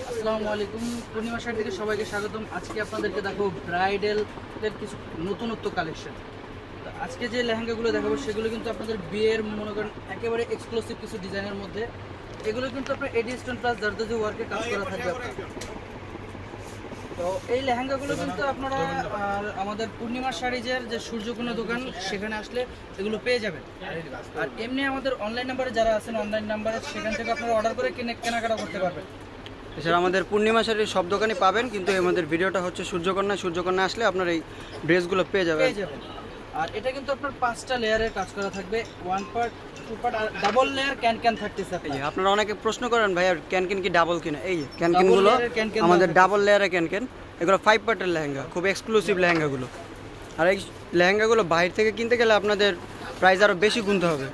আসসালামু আলাইকুম, পূর্ণিমা শাড়ি থেকে সবাইকে স্বাগতম। আজকে আপনাদেরকে দেখাবো ব্রাইডালের কিছু নতুনত্ব কালেকশন। আজকে যে লেহেঙ্গাগুলো দেখাবো সেগুলো কিন্তু আপনাদের বিয়ের মনে করেন একেবারে এক্সক্লুসিভ কিছু ডিজাইনের মধ্যে। এগুলো কিন্তু আপনার এডি স্টোন প্লাস জারদোজি ওয়ার্কের কাজ করা থাকবে আপনার। তো এই লেহেঙ্গাগুলো কিন্তু আপনারা আমাদের পূর্ণিমা শাড়িজের যে সূর্যকোণা দোকান সেখানে আসলে এগুলো পেয়ে যাবেন। আর এমনি আমাদের অনলাইন নাম্বারে যারা আছেন, অনলাইন নাম্বারে সেখান থেকে আপনারা অর্ডার করে কেনাকাটা করতে পারবেন। এছাড়া আমাদের পূর্ণিমা শাড়ির সব দোকানই পাবেন, কিন্তু আমাদের ভিডিওটা হচ্ছে সূর্যকন্যা আসলে আপনার এই ড্রেসগুলো পেয়ে যাবেন। আর এটা কিন্তু আপনার 5টা লেয়ারের কাজ করা থাকবে, 1 পার্ট 2 পার্ট আর ডাবল লেয়ার ক্যান থাকতেছে। আপনারা অনেকে প্রশ্ন করেন ভাই আর ক্যান কি ডাবল কিনা, এই যে ক্যানগুলো আমাদের ডাবল লেয়ারের ক্যান। এগুলো 5 পার্টের লেহেঙ্গা, খুব এক্সক্লুসিভ লেহেঙ্গাগুলো। আর এই লেহেঙ্গাগুলো বাইরে থেকে কিনতে গেলে আপনাদের প্রাইস আরও বেশি গুনতে হবে।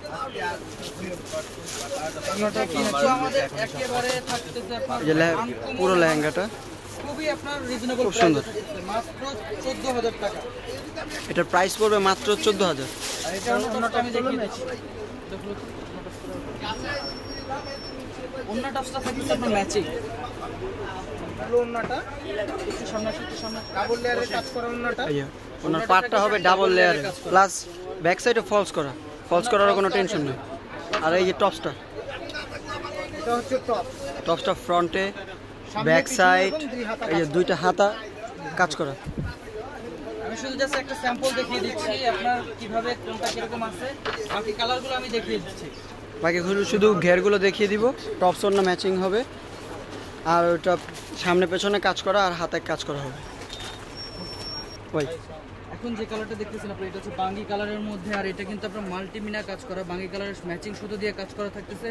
পুরো লেহেঙ্গাটা খুবই আপনার রিজনেবল, খুব সুন্দর, মাত্র 14,000 টাকা। এটার প্রাইস পড়বে মাত্র 14,000। আর এটা অন্যটা আমি দেখিয়ে দিচ্ছি, অন্যটা থাকছে আপনার ম্যাচিং। ওন্নাটা একটু সামনে ডাবল লেয়ারের কাজ করা ওন্নাটা। ওনার পার্টটা হবে ডাবল লেয়ারে প্লাস ব্যাক সাইডে ফলস করার কোনো টেনশন নেই। আর এই যে টপসটা, এটা হচ্ছে টপসটা ফ্রন্টে ব্যাক সাইড এই যে দুইটা হাতা কাজ করা। আমি শুধু জাস্ট একটা স্যাম্পল দেখিয়ে দিচ্ছি আপনার কিভাবে কোনটা কিরকম আছে, বাকি কালারগুলো আমি দেখিয়ে দিচ্ছি। বাকি শুধু ঘেরগুলো দেখিয়ে দিব। টপস ওন্না ম্যাচিং হবে, আর ওটা সামনে পেছনে কাজ করা আর হাতে কাজ করা হবে। ওই এখন যে কালারটা দেখতেছেন আপনি, এটা হচ্ছে বাঙ্গি কালারের মধ্যে। আর এটা কিন্তু আপনার মাল্টিমিনা কাজ করা, বাঙ্গি কালারের ম্যাচিং সুতো দিয়ে কাজ করা থাকতেছে,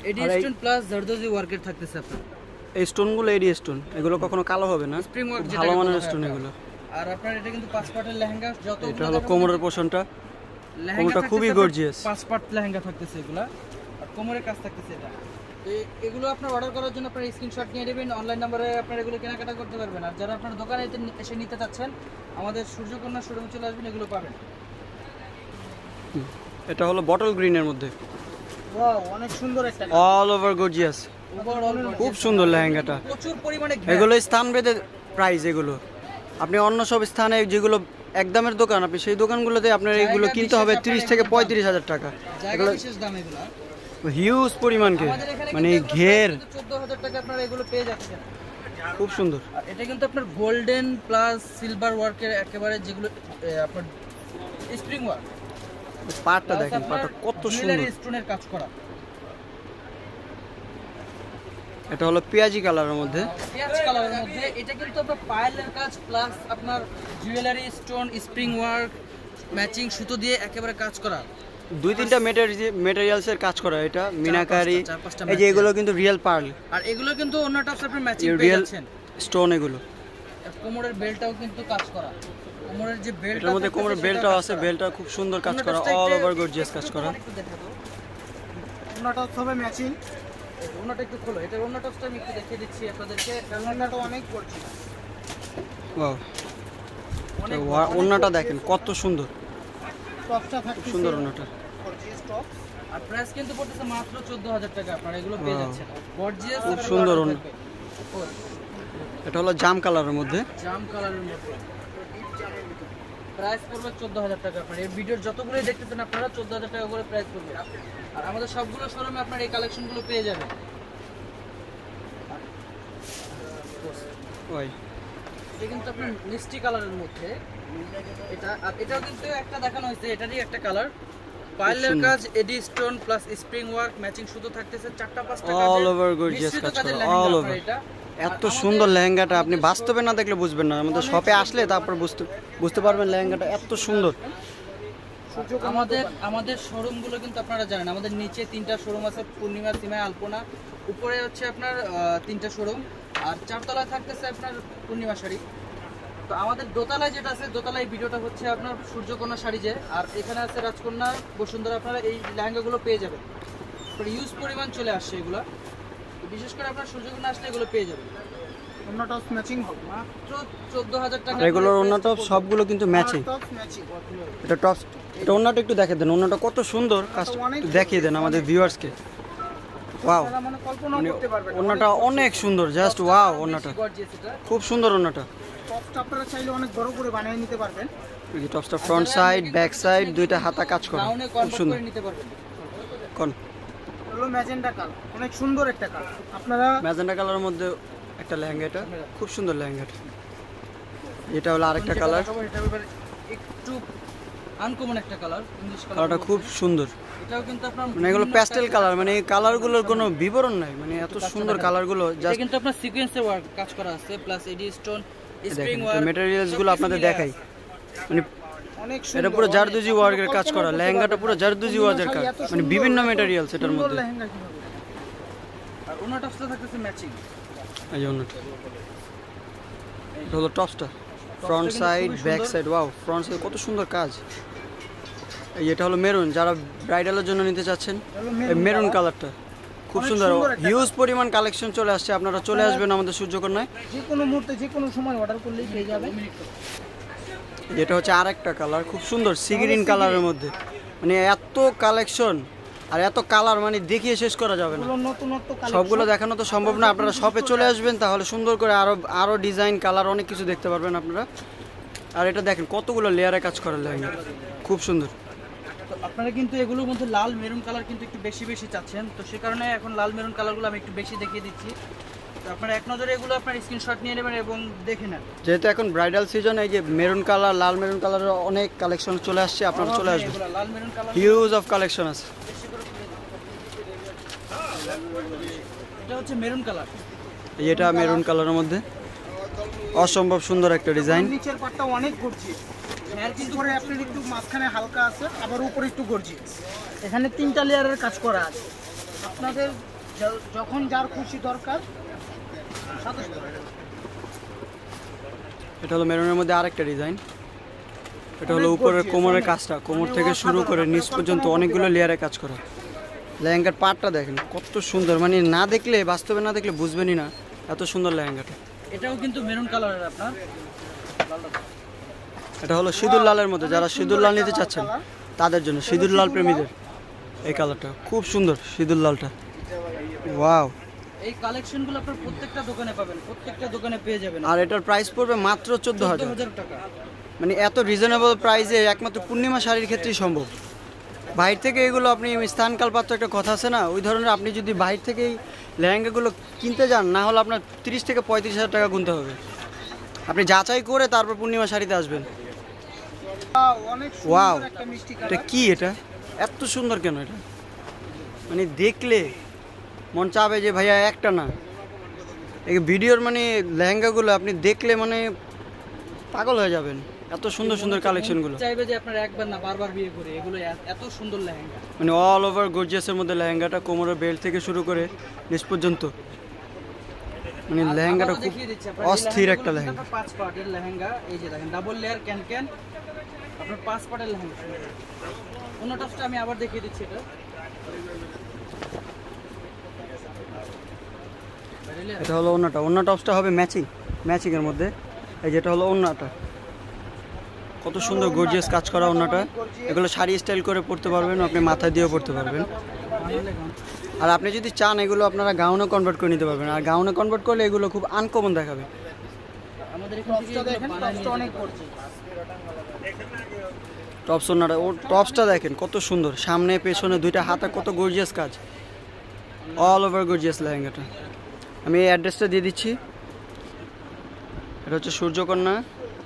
এডি স্টোন প্লাস জারদোজি ওয়ার্কের থাকতেছে আপনার। এই স্টোনগুলো এডি স্টোন, এগুলো কখনো কালো হবে না, স্প্রিং ওয়ার্ক ভালো মানের স্টোন এগুলো। আর আপনার এটা কিন্তু 5 পার্টের লেহেঙ্গা। যত এটা হলো কোমরের পোরশনটা, কোমরটা খুবই গর্জিয়াস। 5 পার্ট লেহেঙ্গা থাকতেছে এগুলা, আর কোমরের কাজ থাকতেছে এটা। তো এগুলো আপনার অর্ডার করার জন্য আপনার স্ক্রিনশট নিয়ে নেবেন, অনলাইন নম্বরে আপনারা এগুলো কেনাকাটা করতে পারবেন। আর যারা আপনার দোকানে এসে নিতে চাচ্ছেন, আমাদের সূর্যকন্যা শোরুমে চলে আসবেন, এগুলো পাবেন। এটা হলো বটল গ্রিনের মধ্যে, ওয়াও অনেক সুন্দর একটা, অল ওভার গর্জিয়াস, খুব সুন্দর লেহেঙ্গাটা। প্রচুর পরিমাণে এগুলো স্থানভেদে প্রাইস। এগুলো আপনি অন্য সব স্থানে যেগুলো একদমের দোকান, আপনি সেই দোকানগুলোতে আপনার এগুলো কিনতে হবে 30 থেকে 35,000 টাকা। এগুলো বিশেষ দাম, এগুলো হিউজ পরিমাণ মানে ঘের 14,000 টাকা আপনারা এগুলো পেয়ে যাচ্ছেন, খুব সুন্দর। আর এটা কিন্তু আপনার গোল্ডেন প্লাস সিলভার ওয়ার্কের একেবারে, যেগুলো আপনার স্প্রিং ওয়ার্ক। পাটটা দেখেন, পাটটা কত সুন্দর, স্টোনের কাজ করা। এটা হলো পেঁয়াজি কালারের মধ্যে, এটা কিন্তু আপনার পায়েলের কাজ প্লাস আপনার jewellery stone spring work matching সুতো দিয়ে একেবারে কাজ করা, 2-3টা মেটেরিয়ালসের কাজ করা। এটা মিনাকারি, এই যে এগুলো কিন্তু রিয়েল পার্ল, আর এগুলো কিন্তু অন্যটা আপনার ম্যাচিং পেয়ে যাচ্ছেন স্টোন। এগুলো কোমরের বেল্টটাও কিন্তু কাজ করা, কোমরের যে বেল্ট, এর মধ্যে কোমরের বেল্টটাও আছে, বেল্টটা খুব সুন্দর কাজ করা, অল ওভার গর্জিয়াস কাজ করা। অন্যটা হবে ম্যাচিং। ওনাটা একটু খোলো, এটা ওনা টপসটা আমি একটু দেখিয়ে দিচ্ছি আপনাদেরকে। ওনাটা অনেক গর্জিয়াস, ওয়াও ওনাটা দেখেন কত সুন্দর, টপসটা থাকছে সুন্দর ওনাটা। গর্জিয়াস টপস, আর প্রাইস কিন্তু পড়তেছে মাত্র 14,000 টাকা। আপনারা এগুলো পেয়ে যাচ্ছেন গর্জিয়াস, খুব সুন্দর ওনা। এটা হলো জাম কালারের মধ্যে, প্রাইস পড়বে 14,000 টাকা। আপনার এই ভিডিওর যতগুলোই দেখতেছেন আপনারা 14,000 টাকা করে প্রাইস পড়বে। আর আমাদের সবগুলো শোরুমে আপনারা এই কালেকশনগুলো পেয়ে যাবেন। এটা কিন্তু আপনার মিষ্টি কালারের মধ্যে, এটা আর এটাও কিন্তু একটা দেখানো হয়েছে, এটারই একটা কালার। পার্লের কাজ, এডি stone plus spring work matching সুতো থাকতেছে, 4টা-5টা কাজ, অল ওভার গর্জিয়াস কাজ করা, অল ওভার। এত সুন্দর লেহেঙ্গাটা আপনি বাস্তবে না দেখলে বুঝবেন না, আমাদের শপে আসলে তারপর বুঝতে পারবেন লেহেঙ্গাটা এত সুন্দর। আমাদের শোরুমগুলো কিন্তু আপনারা জানেন, আমাদের নিচে 3টা শোরুম আছে, পূর্ণিমা, সিমাই, আলপনা। উপরে হচ্ছে আপনার 3টা শোরুম, আর 4তলায় থাকতেছে আপনার পূর্ণিমা শাড়ি। তো আমাদের দোতলায় যেটা আছে, দোতলায় ভিডিওটা হচ্ছে আপনার সূর্যকন্যা শাড়ি যে, আর এখানে আছে রাজকন্যা, বসুন্ধরা। আপনারা এই লেহেঙ্গাগুলো পেয়ে যাবেন, ইউজ পরিমাণ চলে আসছে এগুলো, বিশেষ করে আপনার সূর্যকন্যা আসলে এগুলো পেয়ে যাবেন। ওন্না টপস ম্যাচিং মাত্র 14,000 টাকা। এগুলোর ওন্না টপস সবগুলো কিন্তু ম্যাচিং। এটা টপস, এটা ওন্নাটা একটু দেখিয়ে দেন, ওন্নাটা কত সুন্দর, দেখিয়ে দেন আমাদের ভিউয়ার্সকে। ওয়াও, আপনারা মানে কল্পনা মানে করতে পারবেন না। ওন্নাটা অনেক সুন্দর, জাস্ট ওয়াও ওন্নাটা গর্জিয়াস এটা। খুব সুন্দর ওন্নাটা। টপটা আপনারা চাইলে অনেক বড় করে বানিয়ে নিতে পারবেন। এই যে টপসটা ফ্রন্ট সাইড ব্যাক সাইড দুইটা হাতা কাজ করা, গাউনে খুব কনভার্ট সুন্দর। করে নিতে পারবেন। কোন হলো ম্যাজেন্টা কালার, অনেক সুন্দর একটা কালার। আপনারা ম্যাজেন্টা কালারের মধ্যে একটা লেহেঙ্গা, এটা খুব সুন্দর লেহেঙ্গাটা। এটা হলো আরেকটা কালার, এটা এবার একটু আনকমন একটা কালার, ইংলিশ কালার। কালারটা খুব সুন্দর। এটাও কিন্তু আপনার মানে এগুলো প্যাস্টেল কালার, মানে এই কালারগুলোর কোনো বিবরণ নাই, মানে এত সুন্দর কালারগুলো। এটা জাস্ট কিন্তু আপনার সিকোয়েন্সের ওয়ার্ক কাজ করা আছে, প্লাস এডি স্টোন, স্প্রিং ওয়ার্ক, মেটেরিয়ালস গুলো আপনাদের দেখাই, মানে অনেক এটা সুন্দর, পুরো অনেক- জারদুজি আপনারা ওয়ার্কের কাজ কল্পনা করা, করতে লেহেঙ্গাটা পারবেন পুরো না। জারদুজি পূর্ণিমা ওয়ার্কের শাড়ি কাজ, এত মানে সুন্দর, বিভিন্ন এত মেটেরিয়ালস এটার সুন্দর মধ্যে। লেহেঙ্গা কিভাবে? আর ওনার টপসটা থাকতেছে ম্যাচিং। এই যে ওন্নাটা। এটা হলো টপসটা, front side back side, wow front side কত সুন্দর কাজ। এই এটা হলো মেরুন, যারা ব্রাইডালের জন্য নিতে চাচ্ছেন, হলো এই মেরুন কালারটা খুব অনেক সুন্দর। সুন্দর একটা হিউজ পরিমাণ কালেকশন চলে আসছে, আপনারা চলে আসবেন আমাদের সূর্যকন্যায়। যে কোনো মুহূর্তে যে কোনো সময় অর্ডার করলেই পেয়ে যাবেন। এটা হচ্ছে আরেকটা কালার, খুব সুন্দর সি গ্রিন কালারের মধ্যে, মানে এত কালেকশন আর এত কালার, মানে দেখিয়ে শেষ করা যাবে না। এগুলো নতুনত্ব কালেকশন। সবগুলো দেখানো তো সম্ভব না, আপনারা শপে চলে আসবেন, তাহলে সুন্দর করে আরো ডিজাইন কালার অনেক কিছু দেখতে পারবেন আপনারা। আর এটা দেখেন কতগুলো লেয়ারে কাজ করা লেহেঙ্গা, খুব সুন্দর। তো আপনারা কিন্তু এগুলোর মধ্যে লাল মেরুন কালার কিন্তু একটু বেশি বেশি চাচ্ছেন, তো সে কারণে এখন লাল মেরুন কালারগুলো আমি একটু বেশি দেখিয়ে দিচ্ছি। তো আপনারা এক নজরে এগুলো আপনার স্ক্রিনশট নিয়ে নেবেন এবং দেখে নেন। যেহেতু এখন ব্রাইডাল সিজন, এই যে মেরুন কালার লাল মেরুন কালারের অনেক কালেকশন চলে আসছে, আপনারা চলে আসবেন। এগুলো লাল maroon colour huge of collection আছে। এটা হচ্ছে মেরুন কালার। এটা মেরুন কালারের মধ্যে অসম্ভব সুন্দর একটা ডিজাইন। নিচের পাটটা অনেক গর্জিয়াস, হ্যাঁ কিন্তু উপরে আপনার একটু মাঝখানে হালকা আছে, আবার উপরে একটু গর্জিয়াস। এখানে 3টা লেয়ারের কাজ করা আছে। আপনাদের যখন যার খুশি দরকার সাথে সাথে। এটা হলো মেরুনের মধ্যে আরেকটা ডিজাইন। এটা হলো উপরের কোমরের কাজটা, কোমর থেকে শুরু করে নিচ পর্যন্ত অনেকগুলো লেয়ারে কাজ করা। লেহেঙ্গার পাটটা দেখেন কত সুন্দর, মানে না দেখলে, বাস্তবে না দেখলে বুঝবেনই না এত সুন্দর লেহেঙ্গাটা। এটাও কিন্তু মেরুন কালারের আপনার। এটা হলো সিঁদুর লালের মধ্যে, যারা সিঁদুর লাল নিতে চাচ্ছেন তাদের জন্য, সিঁদুর লাল প্রেমীদের এই কালারটা খুব সুন্দর, সিঁদুর লালটা ওয়াও। এই কালেকশনগুলো আপনার প্রত্যেকটা দোকানে পাবেন, প্রত্যেকটা দোকানে পেয়ে যাবেন। আর এটার প্রাইস পড়বে মাত্র 14,000, 14,000 টাকা। মানে এত রিজনেবল প্রাইসে একমাত্র পূর্ণিমা শাড়ির ক্ষেত্রেই সম্ভব। বাইরে থেকে এগুলো আপনি স্থানকাল পাত্র একটা কথা আছে না, ওই ধরনের আপনি যদি বাইরে থেকে এই লেহেঙ্গাগুলো কিনতে যান, না হলে আপনার 30 থেকে 35,000 টাকা গুনতে হবে। আপনি যাচাই করে তারপর পূর্ণিমা শাড়িতে আসবেন। অনেক ওয়াও, সুন্দর একটা মিষ্টি এটা কালার। কি, এটা এত সুন্দর কেন? এটা মানে দেখলে মন চাবে যে ভাইয়া একটা না, এই ভিডিওর মানে লেহেঙ্গাগুলো আপনি দেখলে মানে পাগল হয়ে যাবেন, এত সুন্দর সুন্দর কালেকশনগুলো। চাইবে যে আপনারা একবার না বারবার বিয়ে করে, এগুলো এত সুন্দর লেহেঙ্গা। মানে অল ওভার গর্জিয়াসের মধ্যে লেহেঙ্গাটা, কোমরের বেল্ট থেকে শুরু করে নিচ পর্যন্ত, মানে লেহেঙ্গাটা খুব অস্থির একটা লেহেঙ্গা। 5 পার্টের লেহেঙ্গা, এই যে দেখেন ডাবল লেয়ার ক্যান আপনার 5 পার্টের লেহেঙ্গা। অন্য টপসটা আমি আবার দেখিয়ে দিচ্ছি। এটা হলো ওন্নাটা, ওন্না টপসটা হবে ম্যাচিং এর মধ্যে। এই যেটা হলো ওন্নাটা, কত সুন্দর গর্জিয়াস কাজ করা ওন্নাটা। এগুলো শাড়ি স্টাইল করে পরতে পারবেন, আপনি মাথা দিয়েও পরতে পারবেন। আর আপনি যদি চান এগুলো আপনারা গাউনে কনভার্ট করে নিতে পারবেন, আর গাউনে কনভার্ট করলে এগুলো খুব আনকমন দেখাবে। আমাদের এখান থেকে টপসটা দেখেন, টপসটা অনেক গর্জিয়াস। টপস ওন্নাটা, ও টপসটা দেখেন কত সুন্দর, সামনে পেছনে দুইটা হাতা কত গর্জিয়াস কাজ, অল ওভার গর্জিয়াস লেহেঙ্গাটা। আমি এই অ্যাড্রেসটা দিয়ে দিচ্ছি। এটা হচ্ছে সূর্যকন্যা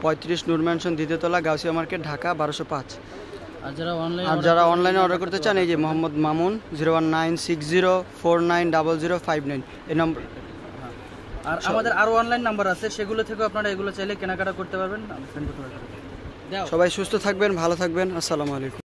35 নূর ম্যানশন, দ্বিতীয়তলা, গাউসিয়া মার্কেট, ঢাকা 1205। আর যারা অনলাইনে অর্ডার করতে চান, এই যে মোহাম্মদ মামুন 01960490059 এই নম্বর। আর আমাদের আরো অনলাইন নাম্বার আছে, সেগুলো থেকে আপনারা এগুলো চাইলে কেনাকাটা করতে পারবেন, সেন্ড করতে পারবেন। সবাই সুস্থ থাকবেন, ভালো থাকবেন, আসসালামু আলাইকুম।